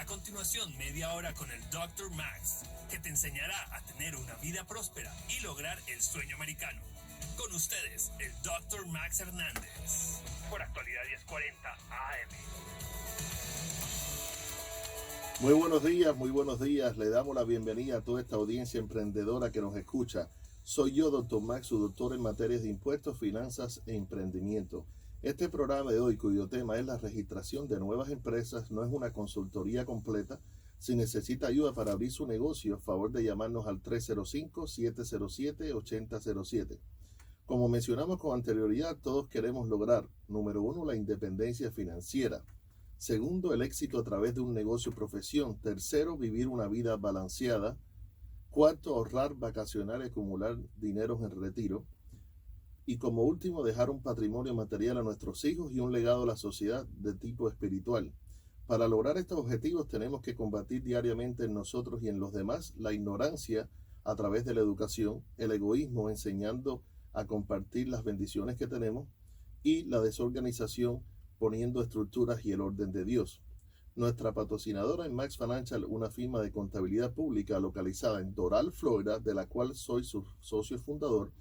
A continuación, media hora con el Dr. Max, que te enseñará a tener una vida próspera y lograr el sueño americano. Con ustedes, el Dr. Max Hernández, por Actualidad 1040 AM. Muy buenos días. Le damos la bienvenida a toda esta audiencia emprendedora que nos escucha. Soy yo, Dr. Max, su doctor en materias de impuestos, finanzas e emprendimiento. Este programa de hoy, cuyo tema es la registración de nuevas empresas, no es una consultoría completa. Si necesita ayuda para abrir su negocio, favor de llamarnos al 305-707-8007. Como mencionamos con anterioridad, todos queremos lograr, número 1, la independencia financiera. Segundo, el éxito a través de un negocio o profesión. Tercero, vivir una vida balanceada. Cuarto, ahorrar, vacacionar y acumular dinero en el retiro. Y como último, dejar un patrimonio material a nuestros hijos y un legado a la sociedad de tipo espiritual. Para lograr estos objetivos tenemos que combatir diariamente en nosotros y en los demás la ignorancia a través de la educación, el egoísmo enseñando a compartir las bendiciones que tenemos y la desorganización poniendo estructuras y el orden de Dios. Nuestra patrocinadora es Max Financial, una firma de contabilidad pública localizada en Doral, Florida, de la cual soy su socio fundador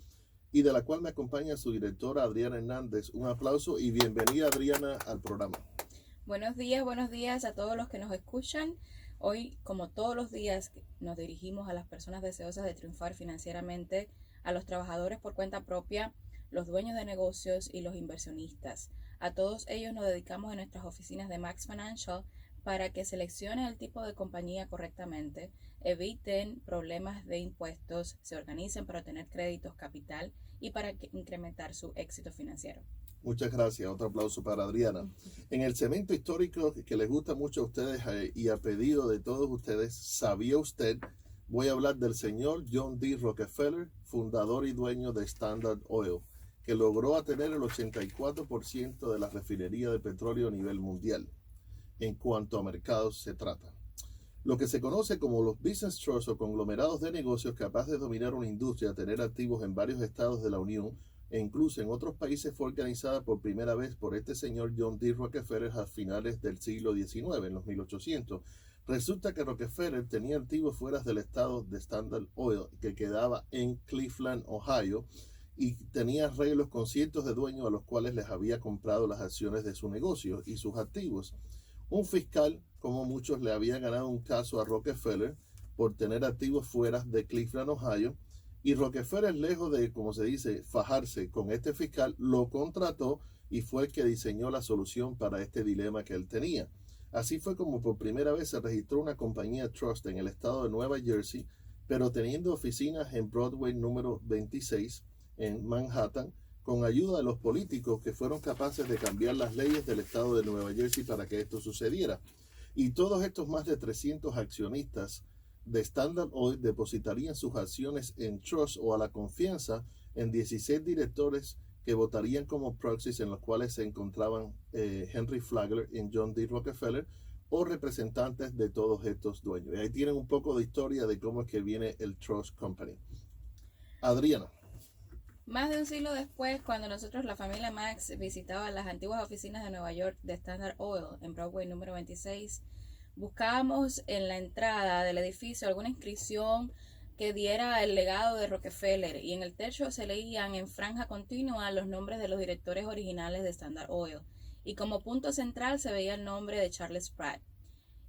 y de la cual me acompaña su directora Adriana Hernández. Un aplauso y bienvenida, Adriana, al programa. Buenos días a todos los que nos escuchan. Hoy, como todos los días, nos dirigimos a las personas deseosas de triunfar financieramente, a los trabajadores por cuenta propia, los dueños de negocios y los inversionistas. A todos ellos nos dedicamos en nuestras oficinas de Max Financial para que seleccionen el tipo de compañía correctamente, eviten problemas de impuestos, se organicen para obtener créditos, capital y para incrementar su éxito financiero. Muchas gracias. Otro aplauso para Adriana. En el segmento histórico que les gusta mucho a ustedes y a pedido de todos ustedes, ¿sabía usted? Voy a hablar del señor John D. Rockefeller, fundador y dueño de Standard Oil, que logró tener el 84% de la refinería de petróleo a nivel mundial. En cuanto a mercados se trata. Lo que se conoce como los business trusts o conglomerados de negocios capaces de dominar una industria, tener activos en varios estados de la Unión e incluso en otros países, fue organizada por primera vez por este señor John D. Rockefeller a finales del siglo XIX, en los 1800. Resulta que Rockefeller tenía activos fuera del estado de Standard Oil, que quedaba en Cleveland, Ohio, y tenía arreglos con cientos de dueños a los cuales les había comprado las acciones de su negocio y sus activos. Un fiscal, como muchos, le había ganado un caso a Rockefeller por tener activos fuera de Cleveland, Ohio, y Rockefeller, lejos de, como se dice, fajarse con este fiscal, lo contrató y fue el que diseñó la solución para este dilema que él tenía. Así fue como por primera vez se registró una compañía trust en el estado de Nueva Jersey, pero teniendo oficinas en Broadway número 26 en Manhattan, con ayuda de los políticos que fueron capaces de cambiar las leyes del estado de Nueva Jersey para que esto sucediera. Y todos estos más de 300 accionistas de Standard Oil depositarían sus acciones en trust o a la confianza en 16 directores que votarían como proxies, en los cuales se encontraban Henry Flagler y John D. Rockefeller, o representantes de todos estos dueños. Y ahí tienen un poco de historia de cómo es que viene el Trust Company. Adriana. Más de un siglo después, cuando nosotros, la familia Max, visitaba las antiguas oficinas de Nueva York de Standard Oil en Broadway número 26, buscábamos en la entrada del edificio alguna inscripción que diera el legado de Rockefeller, y en el techo se leían en franja continua los nombres de los directores originales de Standard Oil, y como punto central se veía el nombre de Charles Pratt,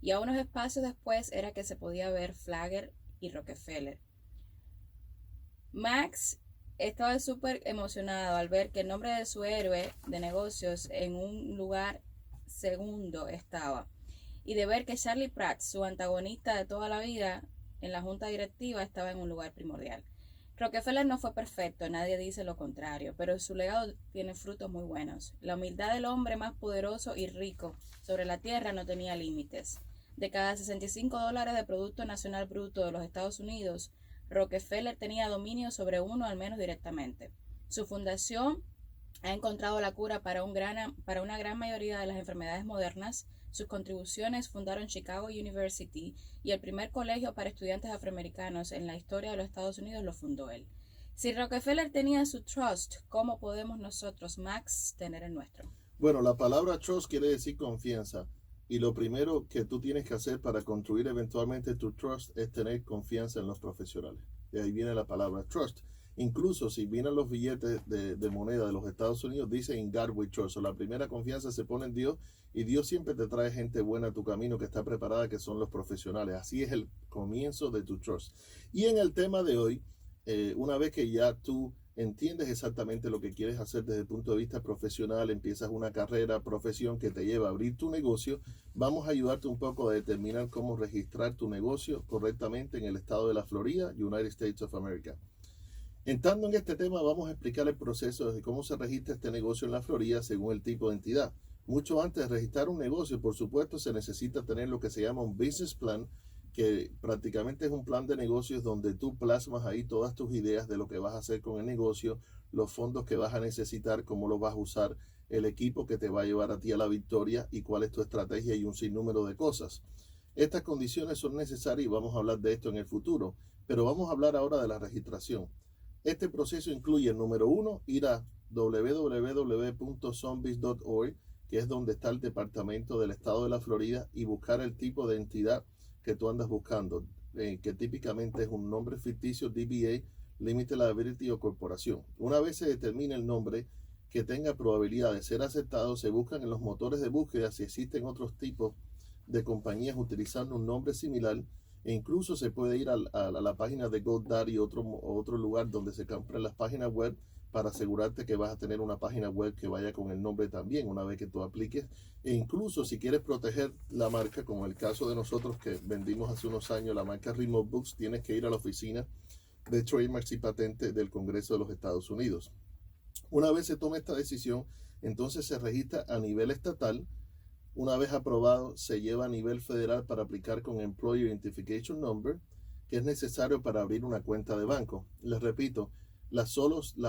y a unos espacios después era que se podía ver Flagler y Rockefeller. Max estaba súper emocionado al ver que el nombre de su héroe de negocios en un lugar segundo estaba, y de ver que Charlie Pratt, su antagonista de toda la vida en la junta directiva, estaba en un lugar primordial. Rockefeller no fue perfecto, nadie dice lo contrario, pero su legado tiene frutos muy buenos. La humildad del hombre más poderoso y rico sobre la tierra no tenía límites. De cada $65 de Producto Nacional Bruto de los Estados Unidos, Rockefeller tenía dominio sobre uno al menos directamente. Su fundación ha encontrado la cura para una gran mayoría de las enfermedades modernas. Sus contribuciones fundaron Chicago University, y el primer colegio para estudiantes afroamericanos en la historia de los Estados Unidos lo fundó él. Si Rockefeller tenía su trust, ¿cómo podemos nosotros, Max, tener el nuestro? Bueno, la palabra trust quiere decir confianza. Y lo primero que tú tienes que hacer para construir eventualmente tu trust es tener confianza en los profesionales. De ahí viene la palabra trust. Incluso si vienen los billetes de moneda de los Estados Unidos, dice in God we trust. O la primera confianza se pone en Dios, y Dios siempre te trae gente buena a tu camino que está preparada, que son los profesionales. Así es el comienzo de tu trust. Y en el tema de hoy, una vez que ya tú entiendes exactamente lo que quieres hacer desde el punto de vista profesional, empiezas una carrera, profesión que te lleva a abrir tu negocio, vamos a ayudarte un poco a determinar cómo registrar tu negocio correctamente en el estado de la Florida, United States of America. Entrando en este tema, vamos a explicar el proceso de cómo se registra este negocio en la Florida según el tipo de entidad. Mucho antes de registrar un negocio, por supuesto, se necesita tener lo que se llama un business plan, que prácticamente es un plan de negocios donde tú plasmas ahí todas tus ideas de lo que vas a hacer con el negocio, los fondos que vas a necesitar, cómo los vas a usar, el equipo que te va a llevar a ti a la victoria y cuál es tu estrategia y un sinnúmero de cosas. Estas condiciones son necesarias y vamos a hablar de esto en el futuro, pero vamos a hablar ahora de la registración. Este proceso incluye, número 1, ir a www.zombies.org, que es donde está el departamento del estado de la Florida, y buscar el tipo de entidad que tú andas buscando, que típicamente es un nombre ficticio, DBA, Limited Liability o corporación. Una vez se determine el nombre que tenga probabilidad de ser aceptado, se buscan en los motores de búsqueda si existen otros tipos de compañías utilizando un nombre similar, e incluso se puede ir a la página de GoDaddy, otro lugar donde se compran las páginas web, para asegurarte que vas a tener una página web que vaya con el nombre también una vez que tú apliques. E incluso si quieres proteger la marca, como el caso de nosotros que vendimos hace unos años la marca Remote Books, tienes que ir a la oficina de Trademarks y Patentes del Congreso de los Estados Unidos. Una vez se toma esta decisión, entonces se registra a nivel estatal. Una vez aprobado, se lleva a nivel federal para aplicar con Employer Identification Number, que es necesario para abrir una cuenta de banco. Les repito, las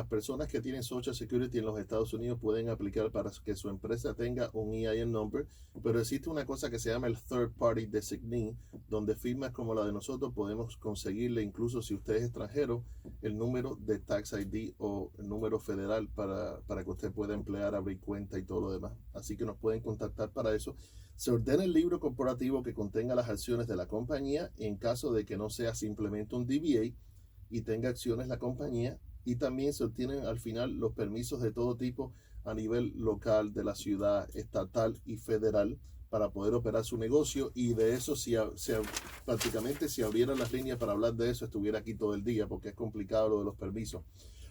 personas que tienen Social Security en los Estados Unidos pueden aplicar para que su empresa tenga un EIN number, pero existe una cosa que se llama el Third Party Designee, donde firmas como la de nosotros podemos conseguirle, incluso si usted es extranjero, el número de Tax ID o el número federal para que usted pueda emplear, abrir cuenta y todo lo demás. Así que nos pueden contactar para eso. Se ordena el libro corporativo que contenga las acciones de la compañía en caso de que no sea simplemente un DBA y tenga acciones la compañía, y también se obtienen al final los permisos de todo tipo a nivel local, de la ciudad, estatal y federal, para poder operar su negocio. Y de eso, prácticamente si abrieran las líneas para hablar de eso, estuviera aquí todo el día, porque es complicado lo de los permisos.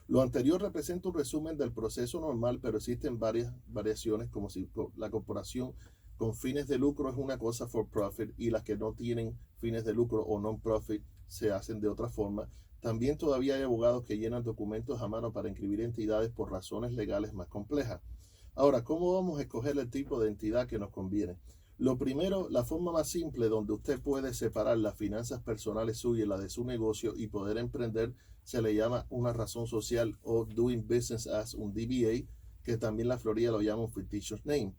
Lo anterior representa un resumen del proceso normal, pero existen varias variaciones, como si la corporación con fines de lucro es una cosa for profit, y las que no tienen fines de lucro o non-profit se hacen de otra forma. También todavía hay abogados que llenan documentos a mano para inscribir entidades por razones legales más complejas. Ahora, ¿cómo vamos a escoger el tipo de entidad que nos conviene? Lo primero, la forma más simple donde usted puede separar las finanzas personales suyas y las de su negocio y poder emprender, se le llama una razón social o Doing Business as, un DBA, que también la Florida lo llama un fictitious name.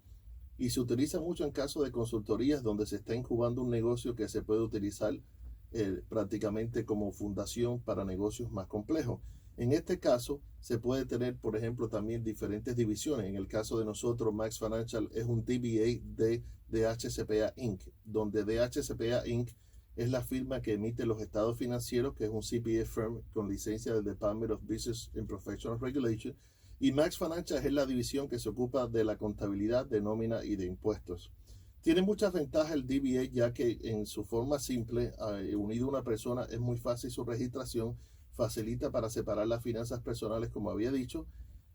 Y se utiliza mucho en casos de consultorías donde se está incubando un negocio que se puede utilizar prácticamente como fundación para negocios más complejos. En este caso, se puede tener, por ejemplo, también diferentes divisiones. En el caso de nosotros, Max Financial es un DBA de DHCPA Inc., donde DHCPA Inc. es la firma que emite los estados financieros, que es un CPA firm con licencia del Department of Business and Professional Regulation, y Max Financial es la división que se ocupa de la contabilidad, de nómina y de impuestos. Tiene muchas ventajas el DBA, ya que en su forma simple, unido a una persona, es muy fácil su registración, facilita para separar las finanzas personales, como había dicho,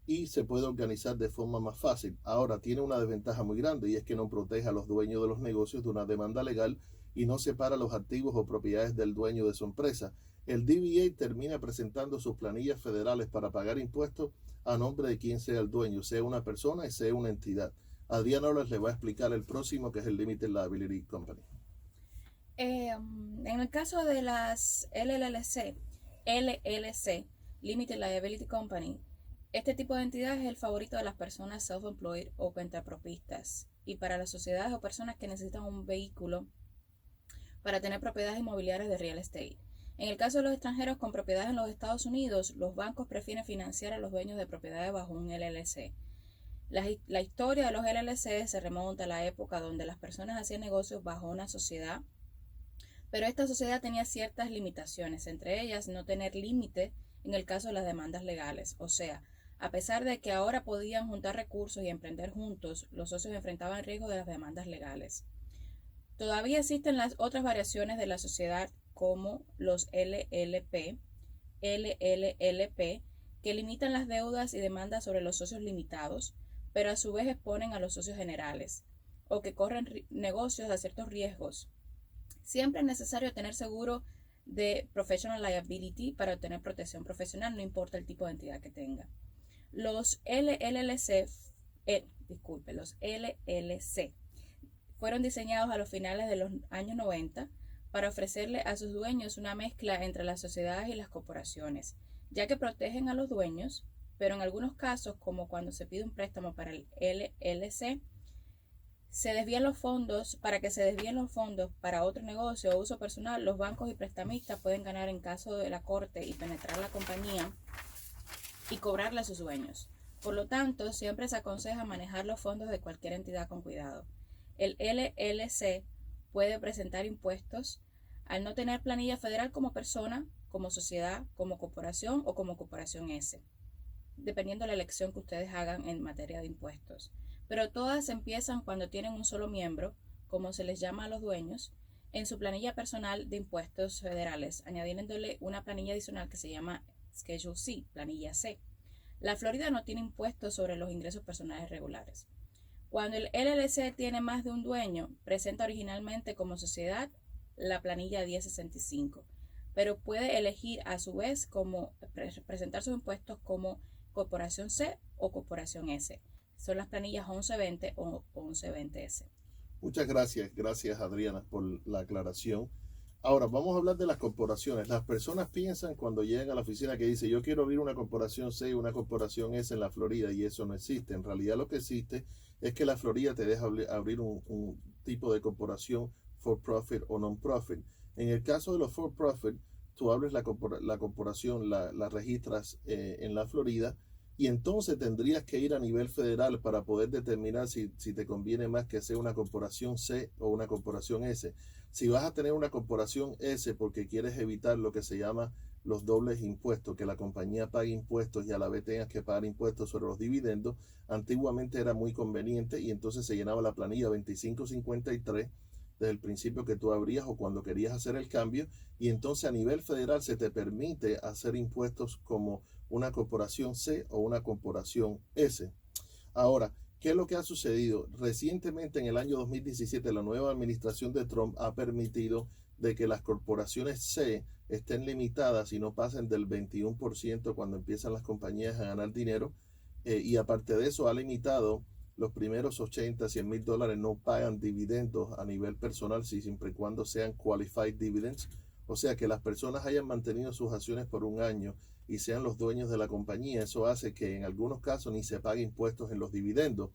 y se puede organizar de forma más fácil. Ahora, tiene una desventaja muy grande, y es que no protege a los dueños de los negocios de una demanda legal y no separa los activos o propiedades del dueño de su empresa. El DBA termina presentando sus planillas federales para pagar impuestos a nombre de quien sea el dueño, sea una persona y sea una entidad. Adriana ahora le va a explicar el próximo, que es el Limited Liability Company. En el caso de las LLC, Limited Liability Company, este tipo de entidad es el favorito de las personas self-employed o cuentapropistas, y para las sociedades o personas que necesitan un vehículo para tener propiedades inmobiliarias de real estate. En el caso de los extranjeros con propiedades en los Estados Unidos, los bancos prefieren financiar a los dueños de propiedades bajo un LLC. La historia de los LLC se remonta a la época donde las personas hacían negocios bajo una sociedad, pero esta sociedad tenía ciertas limitaciones, entre ellas no tener límite en el caso de las demandas legales. O sea, a pesar de que ahora podían juntar recursos y emprender juntos, los socios enfrentaban el riesgo de las demandas legales. Todavía existen las otras variaciones de la sociedad como los LLP, que limitan las deudas y demandas sobre los socios limitados, pero a su vez exponen a los socios generales, o que corren negocios a ciertos riesgos. Siempre es necesario tener seguro de professional liability para obtener protección profesional, no importa el tipo de entidad que tenga. Los LLC fueron diseñados a los finales de los años 90 para ofrecerle a sus dueños una mezcla entre las sociedades y las corporaciones, ya que protegen a los dueños, pero en algunos casos, como cuando se pide un préstamo para el LLC, para que se desvíen los fondos para otro negocio o uso personal, los bancos y prestamistas pueden ganar en caso de la corte y penetrar la compañía y cobrarle a sus dueños. Por lo tanto, siempre se aconseja manejar los fondos de cualquier entidad con cuidado. El LLC puede presentar impuestos al no tener planilla federal como persona, como sociedad, como corporación o como corporación S, dependiendo de la elección que ustedes hagan en materia de impuestos. Pero todas empiezan cuando tienen un solo miembro, como se les llama a los dueños, en su planilla personal de impuestos federales, añadiéndole una planilla adicional que se llama Schedule C, planilla C. La Florida no tiene impuestos sobre los ingresos personales regulares. Cuando el LLC tiene más de un dueño, presenta originalmente como sociedad la planilla 1065, pero puede elegir a su vez presentar sus impuestos como corporación C o corporación S. Son las planillas 1120 o 1120S. Muchas gracias Adriana por la aclaración. Ahora vamos a hablar de las corporaciones. Las personas piensan cuando llegan a la oficina que dice yo quiero abrir una corporación C y una corporación S en la Florida, y eso no existe. En realidad lo que existe es que la Florida te deja abrir un tipo de corporación for profit o non-profit. En el caso de los for profit, tú abres la corporación, la registras en la Florida, y entonces tendrías que ir a nivel federal para poder determinar si te conviene más que sea una corporación C o una corporación S. Si vas a tener una corporación S porque quieres evitar lo que se llama los dobles impuestos, que la compañía pague impuestos y a la vez tengas que pagar impuestos sobre los dividendos, antiguamente era muy conveniente y entonces se llenaba la planilla 2553 desde el principio que tú abrías o cuando querías hacer el cambio, y entonces a nivel federal se te permite hacer impuestos como una corporación C o una corporación S. Ahora, ¿qué es lo que ha sucedido? Recientemente, en el año 2017, la nueva administración de Trump ha permitido de que las corporaciones C estén limitadas y no pasen del 21% cuando empiezan las compañías a ganar dinero, y aparte de eso ha limitado los primeros 80, 100 mil dólares no pagan dividendos a nivel personal, siempre y cuando sean qualified dividends, o sea que las personas hayan mantenido sus acciones por un año y sean los dueños de la compañía. Eso hace que en algunos casos ni se pague impuestos en los dividendos.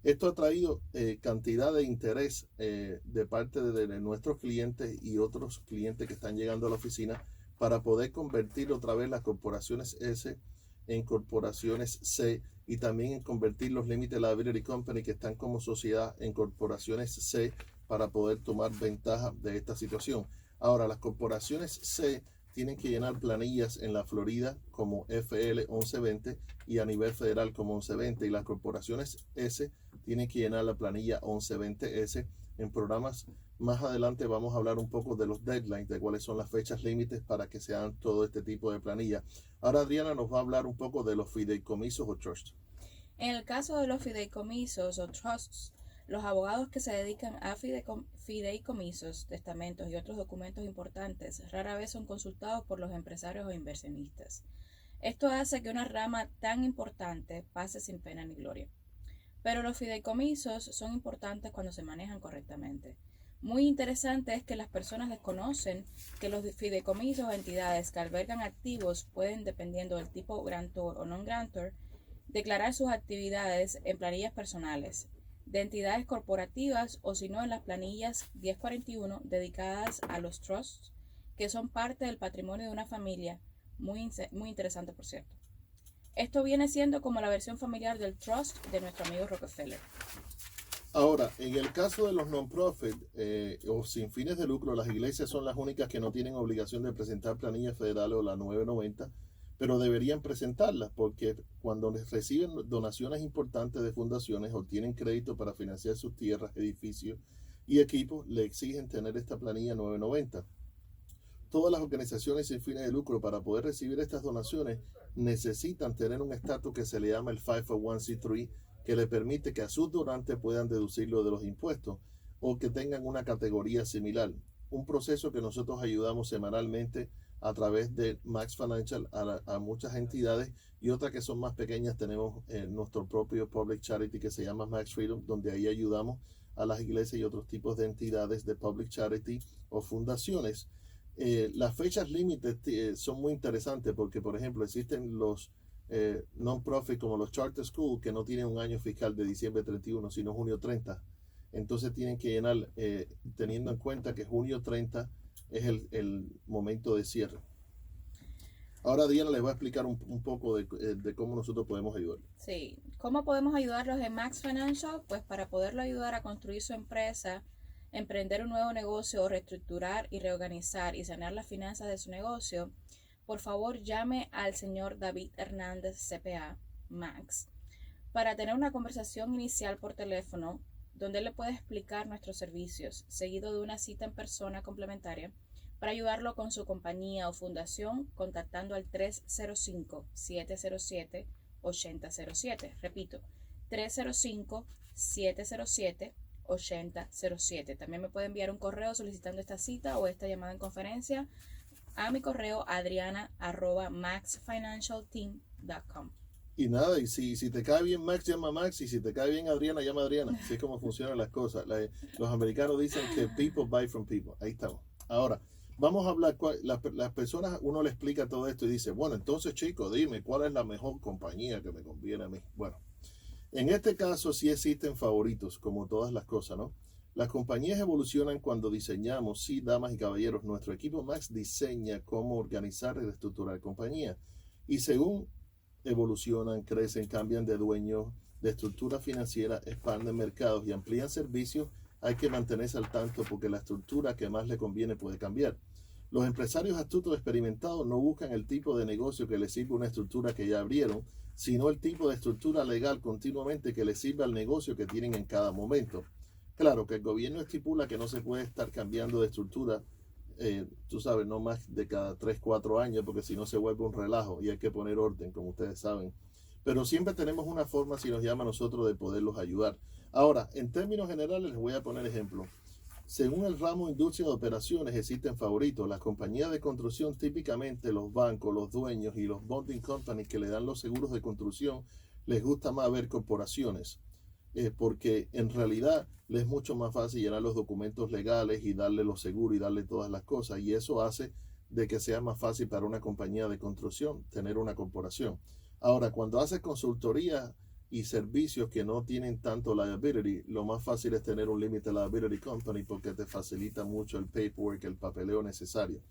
Esto ha traído cantidad de interés de parte de nuestros clientes y otros clientes que están llegando a la oficina para poder convertir otra vez las corporaciones S en corporaciones C, y también en convertir los Limited Liability Company que están como sociedad en corporaciones C para poder tomar ventaja de esta situación. Ahora, las corporaciones C tienen que llenar planillas en la Florida como FL 1120 y a nivel federal como 1120, y las corporaciones S tienen que llenar la planilla 1120S. En programas más adelante vamos a hablar un poco de los deadlines, de cuáles son las fechas límites para que se hagan todo este tipo de planilla. Ahora Adriana nos va a hablar un poco de los fideicomisos o trusts. En el caso de los fideicomisos o trusts, los abogados que se dedican a fideicomisos, testamentos y otros documentos importantes rara vez son consultados por los empresarios o inversionistas. Esto hace que una rama tan importante pase sin pena ni gloria. Pero los fideicomisos son importantes cuando se manejan correctamente. Muy interesante es que las personas desconocen que los fideicomisos o entidades que albergan activos pueden, dependiendo del tipo grantor o non-grantor, declarar sus actividades en planillas personales, de entidades corporativas o si no en las planillas 1041 dedicadas a los trusts, que son parte del patrimonio de una familia, muy interesante por cierto. Esto viene siendo como la versión familiar del trust de nuestro amigo Rockefeller. Ahora, en el caso de los non-profit o sin fines de lucro, las iglesias son las únicas que no tienen obligación de presentar planillas federales o la 990, pero deberían presentarlas porque cuando reciben donaciones importantes de fundaciones o tienen crédito para financiar sus tierras, edificios y equipos, le exigen tener esta planilla 990. Todas las organizaciones sin fines de lucro, para poder recibir estas donaciones, necesitan tener un estatus que se le llama el 501c3, que le permite que a sus donantes puedan deducirlo de los impuestos o que tengan una categoría similar. Un proceso que nosotros ayudamos semanalmente a través de Max Financial a muchas entidades, y otras que son más pequeñas tenemos nuestro propio Public Charity que se llama Max Freedom, donde ahí ayudamos a las iglesias y otros tipos de entidades de Public Charity o fundaciones. Las fechas límites son muy interesantes porque, por ejemplo, existen los non-profit como los charter school que no tienen un año fiscal de diciembre 31, sino junio 30. Entonces tienen que llenar teniendo en cuenta que junio 30 es el momento de cierre. Ahora Diana les va a explicar un poco de cómo nosotros podemos ayudar. Sí, ¿cómo podemos ayudarlos en Max Financial? Pues para poderlo ayudar a construir su empresa, emprender un nuevo negocio o reestructurar y reorganizar y sanear las finanzas de su negocio, por favor llame al señor David Hernández CPA, Max, para tener una conversación inicial por teléfono donde él le puede explicar nuestros servicios, seguido de una cita en persona complementaria, para ayudarlo con su compañía o fundación, contactando al 305-707-8007. Repito, 305-707-8007. También me puede enviar un correo solicitando esta cita o esta llamada en conferencia a mi correo adriana@maxfinancialteam.com. Y nada, y si te cae bien Max, llama a Max, y si te cae bien Adriana, llama a Adriana. Así es como funcionan las cosas. Los americanos dicen que people buy from people. Ahí estamos. Ahora, vamos a hablar, las personas, uno le explica todo esto y dice, bueno, entonces chicos, dime, ¿cuál es la mejor compañía que me conviene a mí? Bueno, en este caso sí existen favoritos, como todas las cosas, ¿no? Las compañías evolucionan cuando diseñamos, sí, damas y caballeros, nuestro equipo Max diseña cómo organizar y reestructurar compañías. Y según evolucionan, crecen, cambian de dueño, de estructura financiera, expanden mercados y amplían servicios, hay que mantenerse al tanto porque la estructura que más le conviene puede cambiar. Los empresarios astutos experimentados no buscan el tipo de negocio que les sirve una estructura que ya abrieron, sino el tipo de estructura legal continuamente que les sirve al negocio que tienen en cada momento. Claro que el gobierno estipula que no se puede estar cambiando de estructura, tú sabes, no más de cada 3, 4 años, porque si no se vuelve un relajo y hay que poner orden, como ustedes saben. Pero siempre tenemos una forma, si nos llama a nosotros, de poderlos ayudar. Ahora, en términos generales, les voy a poner ejemplo. Según el ramo industria de operaciones, existen favoritos. Las compañías de construcción, típicamente los bancos, los dueños y los bonding companies que le dan los seguros de construcción, les gusta más ver corporaciones. Porque en realidad les es mucho más fácil llenar los documentos legales y darle los seguros y darle todas las cosas, y eso hace de que sea más fácil para una compañía de construcción tener una corporación. Ahora, cuando haces consultoría y servicios que no tienen tanto liability, lo más fácil es tener un limited liability company porque te facilita mucho el paperwork, el papeleo necesario.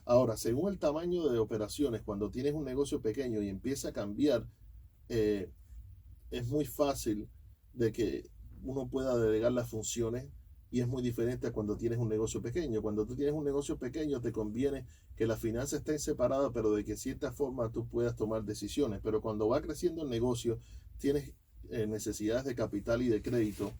Ahora, según el tamaño de operaciones, cuando tienes un negocio pequeño y empieza a cambiar, es muy fácil de que uno pueda delegar las funciones, y es muy diferente a cuando tienes un negocio pequeño. Cuando tú tienes un negocio pequeño te conviene que las finanzas estén separadas, pero de que cierta forma tú puedas tomar decisiones. Pero cuando va creciendo el negocio, tienes necesidades de capital y de crédito.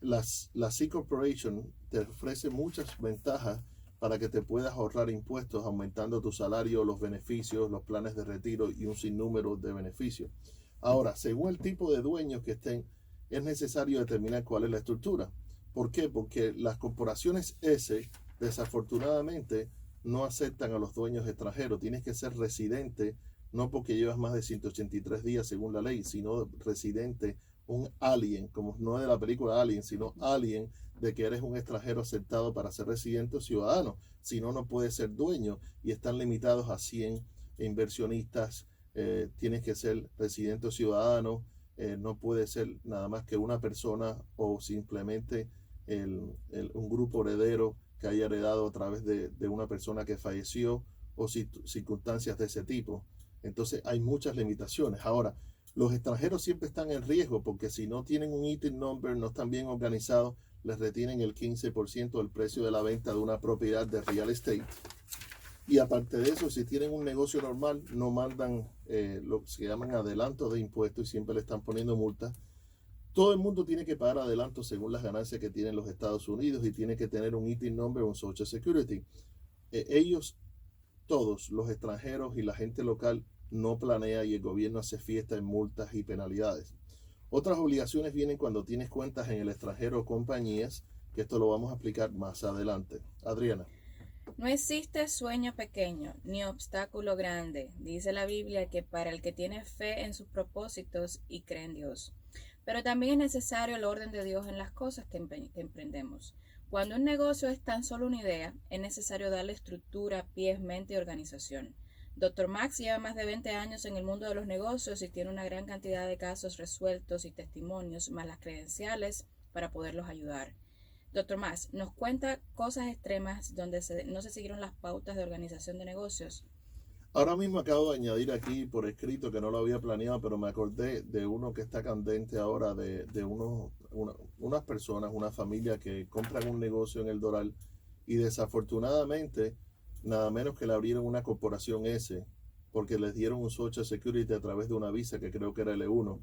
Las C Corporation te ofrecen muchas ventajas para que te puedas ahorrar impuestos, aumentando tu salario, los beneficios, los planes de retiro y un sinnúmero de beneficios. Ahora, según el tipo de dueños que estén, es necesario determinar cuál es la estructura. ¿Por qué? Porque las corporaciones S, desafortunadamente, no aceptan a los dueños extranjeros. Tienes que ser residente, no porque llevas más de 183 días según la ley, sino residente, un alien, como no de la película Alien, sino alien, de que eres un extranjero aceptado para ser residente o ciudadano. Si no, no puedes ser dueño, y están limitados a 100 inversionistas. Tienes que ser residente o ciudadano. No puede ser nada más que una persona o simplemente un grupo heredero que haya heredado a través de una persona que falleció o circunstancias de ese tipo. Entonces hay muchas limitaciones. Ahora, los extranjeros siempre están en riesgo porque si no tienen un ITIN number, no están bien organizados, les retienen el 15% del precio de la venta de una propiedad de real estate. Y aparte de eso, si tienen un negocio normal, no mandan lo que se llaman adelantos de impuestos y siempre le están poniendo multas. Todo el mundo tiene que pagar adelantos según las ganancias que tienen los Estados Unidos y tiene que tener un ITIN number o un Social Security. Ellos, todos los extranjeros y la gente local, no planea y el gobierno hace fiesta en multas y penalidades. Otras obligaciones vienen cuando tienes cuentas en el extranjero o compañías, que esto lo vamos a explicar más adelante. Adriana. No existe sueño pequeño ni obstáculo grande. Dice la Biblia que para el que tiene fe en sus propósitos y cree en Dios. Pero también es necesario el orden de Dios en las cosas que emprendemos. Cuando un negocio es tan solo una idea, es necesario darle estructura, pies, mente y organización. Dr. Max lleva más de 20 años en el mundo de los negocios y tiene una gran cantidad de casos resueltos y testimonios, más las credenciales para poderlos ayudar. Dr. Max, ¿nos cuenta cosas extremas donde no se siguieron las pautas de organización de negocios? Ahora mismo acabo de añadir aquí por escrito que no lo había planeado, pero me acordé de uno que está candente ahora, de unas personas, una familia que compran un negocio en el Doral y desafortunadamente nada menos que le abrieron una corporación S porque les dieron un Social Security a través de una visa que creo que era L1.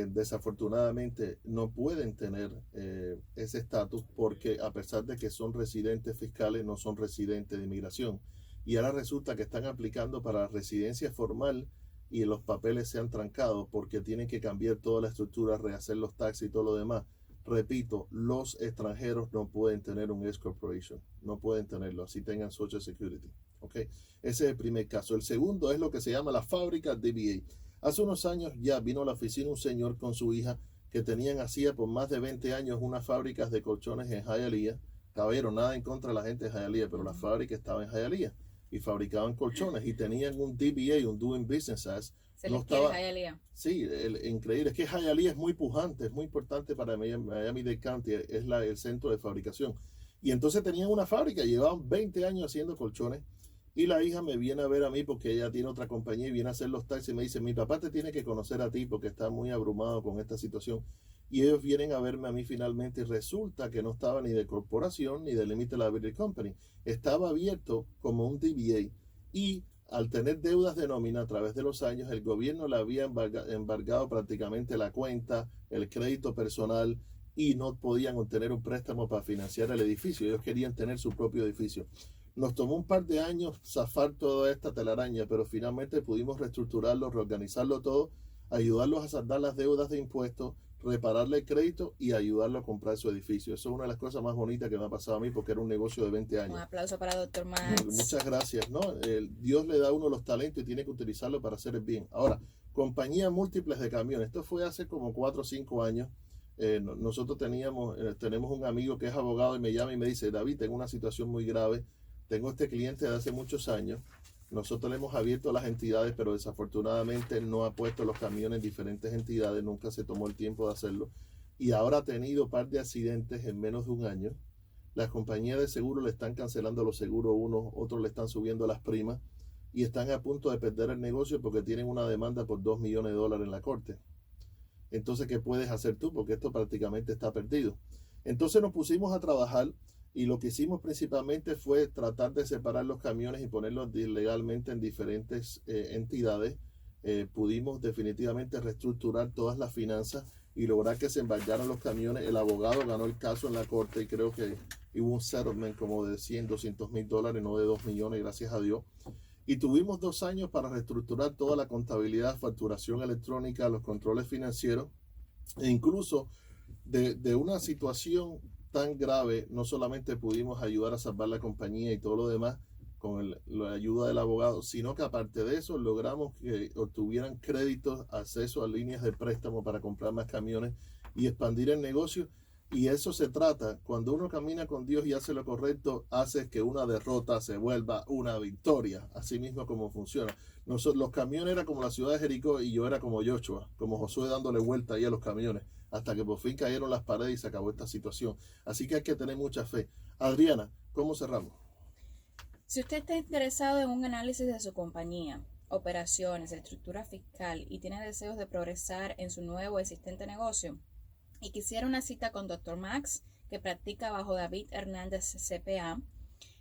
Desafortunadamente no pueden tener ese estatus porque a pesar de que son residentes fiscales, no son residentes de inmigración. Y ahora resulta que están aplicando para la residencia formal y los papeles se han trancado porque tienen que cambiar toda la estructura, rehacer los taxes y todo lo demás. Repito, los extranjeros no pueden tener un S Corporation, no pueden tenerlo, así tengan Social Security. ¿Okay? Ese es el primer caso. El segundo es lo que se llama la fábrica DBA. Hace unos años ya vino a la oficina un señor con su hija que hacía por más de 20 años unas fábricas de colchones en Hialeah. Caballero, nada en contra de la gente de Hialeah, pero la fábrica estaba en Hialeah y fabricaban colchones y tenían un DBA, un Doing Business As. Se les quiere Hialeah. Sí, increíble. Es que Hialeah es muy pujante, es muy importante para Miami-Dade County, es el centro de fabricación. Y entonces tenían una fábrica, llevaban 20 años haciendo colchones. Y la hija me viene a ver a mí porque ella tiene otra compañía y viene a hacer los taxis y me dice, mi papá te tiene que conocer a ti porque está muy abrumado con esta situación. Y ellos vienen a verme a mí finalmente y resulta que no estaba ni de corporación ni de Limited Liability Company. Estaba abierto como un DBA y al tener deudas de nómina a través de los años, el gobierno le había embargado prácticamente la cuenta, el crédito personal y no podían obtener un préstamo para financiar el edificio. Ellos querían tener su propio edificio. Nos tomó un par de años zafar toda esta telaraña, pero finalmente pudimos reestructurarlo, reorganizarlo todo, ayudarlos a saldar las deudas de impuestos, repararle el crédito y ayudarlo a comprar su edificio. Eso es una de las cosas más bonitas que me ha pasado a mí porque era un negocio de 20 años. Un aplauso para Dr. Max. Muchas gracias. ¿No? Dios le da a uno los talentos y tiene que utilizarlo para hacer el bien. Ahora, compañías múltiples de camiones. Esto fue hace como 4 o 5 años. Nosotros tenemos un amigo que es abogado y me llama y me dice, David, tengo una situación muy grave. Tengo este cliente de hace muchos años. Nosotros le hemos abierto a las entidades, pero desafortunadamente no ha puesto los camiones en diferentes entidades. Nunca se tomó el tiempo de hacerlo. Y ahora ha tenido un par de accidentes en menos de un año. Las compañías de seguro le están cancelando los seguros unos, otros le están subiendo las primas y están a punto de perder el negocio porque tienen una demanda por $2 millones en la corte. Entonces, ¿qué puedes hacer tú? Porque esto prácticamente está perdido. Entonces nos pusimos a trabajar. Y lo que hicimos principalmente fue tratar de separar los camiones y ponerlos legalmente en diferentes entidades. Pudimos definitivamente reestructurar todas las finanzas y lograr que se embargaran los camiones. El abogado ganó el caso en la corte y creo que hubo un settlement como de $100, $200,000, no de 2 millones, gracias a Dios. Y tuvimos 2 años para reestructurar toda la contabilidad, facturación electrónica, los controles financieros e incluso de una situación tan grave, no solamente pudimos ayudar a salvar la compañía y todo lo demás con la ayuda del abogado, sino que aparte de eso logramos que obtuvieran créditos, acceso a líneas de préstamo para comprar más camiones y expandir el negocio. Y eso se trata, cuando uno camina con Dios y hace lo correcto, hace que una derrota se vuelva una victoria, así mismo como funciona. Los camiones eran como la ciudad de Jericó y yo era como Joshua, como Josué dándole vuelta ahí a los camiones, hasta que por fin cayeron las paredes y se acabó esta situación. Así que hay que tener mucha fe. Adriana, ¿cómo cerramos? Si usted está interesado en un análisis de su compañía operaciones, estructura fiscal y tiene deseos de progresar en su nuevo existente negocio y quisiera una cita con Dr. Max, que practica bajo David Hernández CPA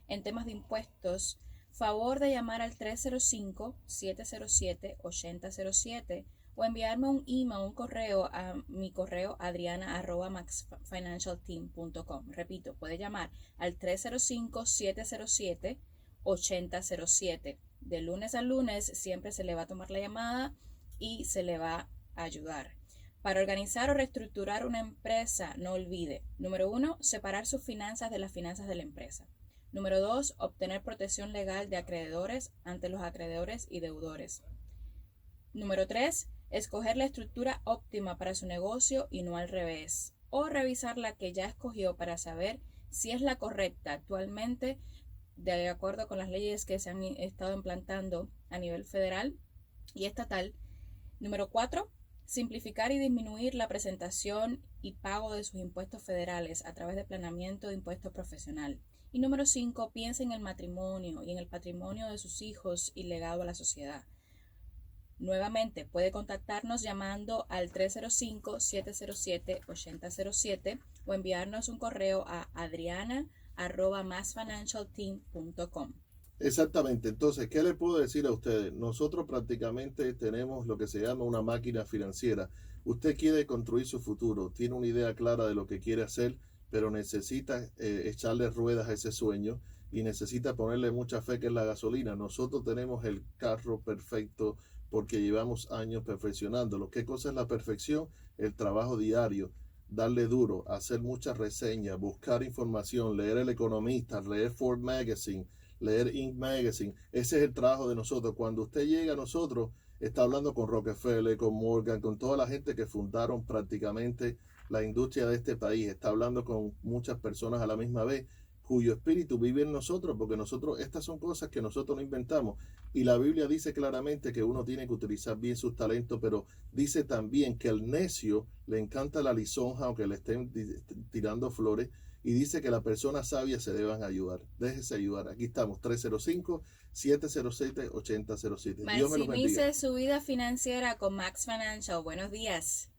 en temas de impuestos, favor de llamar al 305-707-8007 o enviarme un email, un correo a mi correo adriana@maxfinancialteam.com. Repito, puede llamar al 305-707-8007. De lunes a lunes siempre se le va a tomar la llamada y se le va a ayudar. Para organizar o reestructurar una empresa, no olvide: número 1, separar sus finanzas de las finanzas de la empresa. Número 2, obtener protección legal de acreedores ante los acreedores y deudores. Número 3, escoger la estructura óptima para su negocio y no al revés. O revisar la que ya escogió para saber si es la correcta actualmente de acuerdo con las leyes que se han estado implantando a nivel federal y estatal. Número 4, simplificar y disminuir la presentación y pago de sus impuestos federales a través de planeamiento de impuestos profesional. Y número 5, piensa en el matrimonio y en el patrimonio de sus hijos y legado a la sociedad. Nuevamente, puede contactarnos llamando al 305-707-8007 o enviarnos un correo a adriana@maxfinancialteam.com. Exactamente. Entonces, ¿qué le puedo decir a ustedes? Nosotros prácticamente tenemos lo que se llama una máquina financiera. Usted quiere construir su futuro, tiene una idea clara de lo que quiere hacer, pero necesita echarle ruedas a ese sueño y necesita ponerle mucha fe, que es la gasolina. Nosotros tenemos el carro perfecto porque llevamos años perfeccionándolo. ¿Qué cosa es la perfección? El trabajo diario, darle duro, hacer muchas reseñas, buscar información, leer El Economista, leer Ford Magazine, leer Inc. Magazine. Ese es el trabajo de nosotros. Cuando usted llega a nosotros, está hablando con Rockefeller, con Morgan, con toda la gente que fundaron prácticamente la industria de este país. Está hablando con muchas personas a la misma vez, cuyo espíritu vive en nosotros, porque nosotros, estas son cosas que nosotros no inventamos. Y la Biblia dice claramente que uno tiene que utilizar bien sus talentos, pero dice también que al necio le encanta la lisonja, aunque le estén tirando flores, y dice que la persona sabia se deban ayudar. Déjese ayudar. Aquí estamos, 305-707-8007. Dios me los bendiga. Maximice su vida financiera con Max Financial. Buenos días.